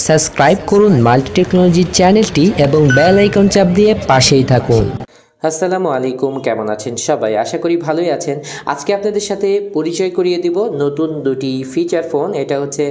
Subscribe করুন multi technology চ্যানেলটি এবং বেল আইকন চাপ দিয়ে পাশেই থাকুন। আসসালামু আলাইকুম, কেমন আছেন সবাই? আশা করি ভালোই আছেন। আজকে আপনাদের সাথে পরিচয় করিয়ে দিব নতুন দুটি ফিচার ফোন। এটা হচ্ছে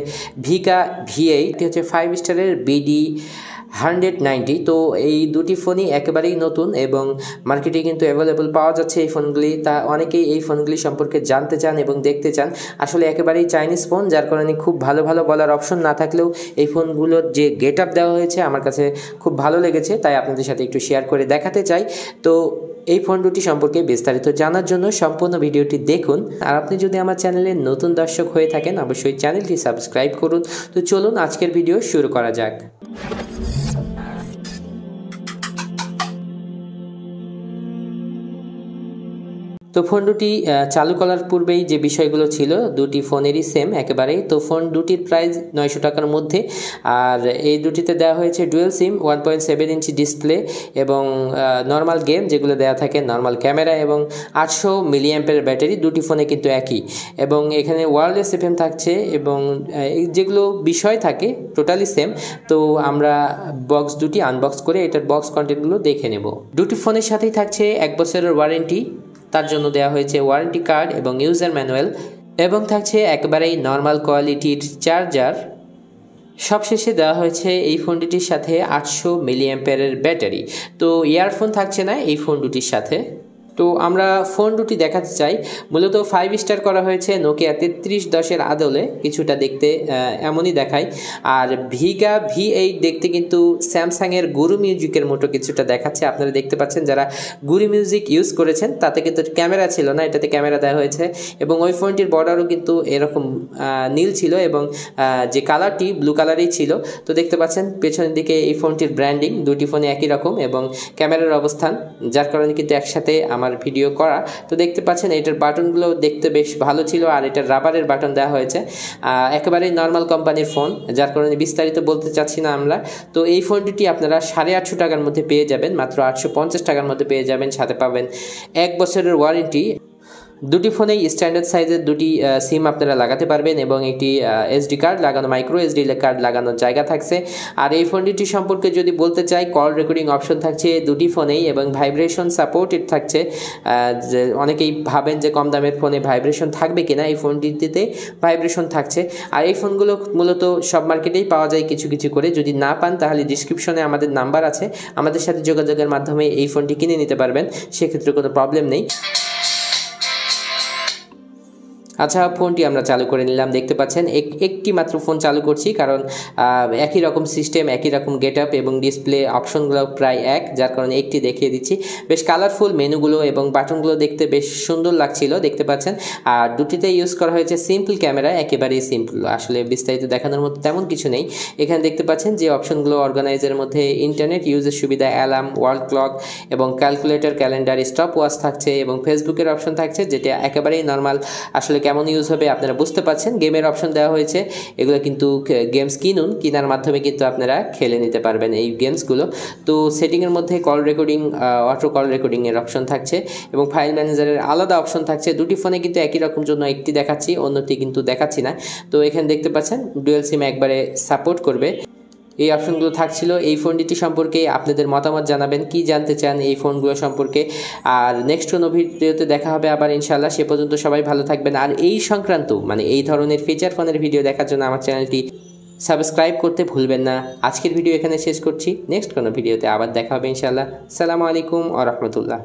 ভিগা V8, এটি হচ্ছে 5 স্টারের BD190। তো এই দুটি ফোনই একেবারেই নতুন এবং মার্কেটে কিন্তু অ্যাভেলেবল পাওয়া যাচ্ছে এই ফোনগুলি। তা অনেকেই এই ফোনগুলি সম্পর্কে জানতে চান এবং দেখতে চান। আসলে একেবারেই চাইনিজ ফোন, যার কারণে খুব ভালো ভালো বলার অপশন না থাকলেও এই ফোনগুলোর যে গেট আপ দেওয়া হয়েছে আমার কাছে খুব ভালো লেগেছে, তাই আপনাদের সাথে একটু শেয়ার করে দেখাতে চাই। তো এই ফোন দুটি সম্পর্কে বিস্তারিত জানার জন্য সম্পূর্ণ ভিডিওটি দেখুন। আর আপনি যদি আমার চ্যানেলে নতুন দর্শক হয়ে থাকেন অবশ্যই চ্যানেলটি সাবস্ক্রাইব করুন। তো চলুন আজকের ভিডিও শুরু করা যাক। তো ফোন দুটি চালু করার পূর্বেই যে বিষয়গুলো ছিল দুটি ফোনেরই সেম একেবারেই। তো ফোন দুটির প্রাইস 900 টাকার মধ্যে। আর এই দুটিতে দেওয়া হয়েছে ডুয়েল সিম, 1.7 ইঞ্চি ডিসপ্লে এবং নর্মাল গেম যেগুলো দেওয়া থাকে, নর্মাল ক্যামেরা এবং 800 মিলিঅ্যাম্পের ব্যাটারি। দুটি ফোনে কিন্তু একই এবং এখানে ওয়্যারলেস FM থাকছে এবং যেগুলো বিষয় থাকে টোটালি সেম। তো আমরা বক্স দুটি আনবক্স করে এটার বক্স কন্টেন্টগুলো দেখে নেব। দুটি ফোনের সাথেই থাকছে 1 বছরের ওয়ারেন্টি, তার জন্য দেওয়া হয়েছে ওয়ারেন্টি কার্ড এবং ইউজার ম্যানুয়াল এবং থাকছে একেবারেই নর্মাল কোয়ালিটির চার্জার। সবশেষে দেওয়া হয়েছে এই ফোনটির সাথে 800 মিলিঅ্যাম্পিয়ারের ব্যাটারি। তো ইয়ারফোন থাকছে না এই ফোন দুটির সাথে। তো আমরা ফোন দুটি দেখাতে চাই। মূলত 5 স্টার করা হয়েছে নোকিয়া 3310-এর আদলে, কিছুটা দেখতে এমনই দেখায়। আর ভিগা V8 দেখতে কিন্তু স্যামসাংয়ের গুরু মিউজিকের মতো কিছুটা দেখাচ্ছে। আপনারা দেখতে পাচ্ছেন যারা গুরু মিউজিক ইউজ করেছেন তাতে কিন্তু ক্যামেরা ছিল না, এটাতে ক্যামেরা দেওয়া হয়েছে এবং ওই ফোনটির বর্ডারও কিন্তু এরকম নীল ছিল এবং যে কালারটি ব্লু কালারই ছিল। তো দেখতে পাচ্ছেন পেছনের দিকে এই ফোনটির ব্র্যান্ডিং, দুটি ফোনে একই রকম এবং ক্যামেরার অবস্থান, যার কারণে কিন্তু একসাথে আমার ভিডিও করা। তো দেখতে পাচ্ছেন এটার বাটনগুলো দেখতে বেশ ভালো ছিল আর এটার রাবারের বাটন দেওয়া হয়েছে। একেবারেই নর্মাল কোম্পানির ফোন, যার কারণে বিস্তারিত বলতে চাচ্ছি না আমরা। তো এই ফোনটি আপনারা 850 টাকার মধ্যে পেয়ে যাবেন, মাত্র 850 টাকার মধ্যে পেয়ে যাবেন। সাথে পাবেন 1 বছরের ওয়ারেন্টি। দুটি ফোনেই স্ট্যান্ডার্ড সাইজের দুটি সিম আপনারা লাগাতে পারবেন এবং একটি SD কার্ড লাগানো, মাইক্রো SD কার্ড লাগানোর জায়গা থাকছে। আর এই ফোনটি সম্পর্কে যদি বলতে চাই, কল রেকর্ডিং অপশন থাকছে দুটি ফোনেই এবং ভাইব্রেশন সাপোর্টেড থাকছে। যে অনেকেই ভাবেন যে কম দামের ফোনে ভাইব্রেশন থাকবে কিনা, এই ফোনটিতে ভাইব্রেশন থাকছে। আর এই ফোনগুলো মূলত সব মার্কেটেই পাওয়া যায় কিছু কিছু করে। যদি না পান তাহলে ডিসক্রিপশনে আমাদের নাম্বার আছে, আমাদের সাথে যোগাযোগের মাধ্যমে এই ফোনটি কিনে নিতে পারবেন, সেক্ষেত্রে কোনো প্রবলেম নেই। আচ্ছা, ফোনটি আমরা চালু করে নিলাম। দেখতে পাচ্ছেন একটি মাত্র ফোন চালু করছি, কারণ একই রকম সিস্টেম, একই রকম গেট আপ এবং ডিসপ্লে অপশনগুলো প্রায় এক, যার কারণে একটি দেখিয়ে দিচ্ছি। বেশ কালারফুল মেনুগুলো এবং বাটনগুলো দেখতে বেশ সুন্দর লাগছিল, দেখতে পাচ্ছেন। আর দুটিতে ইউজ করা হয়েছে সিম্পল ক্যামেরা, একেবারেই সিম্পল, আসলে বিস্তারিত দেখানোর মতো তেমন কিছু নেই। এখানে দেখতে পাচ্ছেন যে অপশনগুলো অর্গানাইজের মধ্যে ইন্টারনেট ইউজের সুবিধা, অ্যালার্ম, ওয়াল ক্লক এবং ক্যালকুলেটর, ক্যালেন্ডার, স্টপ ওয়াচ থাকছে এবং ফেসবুকের অপশন থাকছে, যেটা একেবারেই নর্মাল, আসলে কেমন ইউজ হবে আপনারা বুঝতে পাচ্ছেন। গেমের অপশন দেওয়া হয়েছে, এগুলো কিন্তু গেমস কেনার মাধ্যমে কিন্তু আপনারা খেলে নিতে পারবেন এই গেমসগুলো। তো সেটিংয়ের মধ্যে কল রেকর্ডিং, অটো কল রেকর্ডিংয়ের অপশন থাকছে এবং ফাইল ম্যানেজারের আলাদা অপশন থাকছে। দুটি ফোনে কিন্তু একই রকম জন্য একটি দেখাচ্ছি, অন্যটি কিন্তু দেখাচ্ছি না। তো এখানে দেখতে পাচ্ছেন ডুয়েল সিম একবারে সাপোর্ট করবে, এই অপশনগুলো থাকছিল। এই ফোনটি সম্পর্কে আপনাদের মতামত জানাবেন, কি জানতে চান এই ফোনগুলো সম্পর্কে। আর নেক্সট কোনো ভিডিওতে দেখা হবে আবার ইনশাআল্লাহ। সে পর্যন্ত সবাই ভালো থাকবেন। আর এই সংক্রান্ত এই ধরনের ফিচার ফোনের ভিডিও দেখার জন্য আমার চ্যানেলটি সাবস্ক্রাইব করতে ভুলবেন না। আজকের ভিডিও এখানে শেষ করছি, নেক্সট কোনো ভিডিওতে আবার দেখা হবে ইনশাআল্লাহ। আসসালামু আলাইকুম ওয়া রাহমাতুল্লাহ।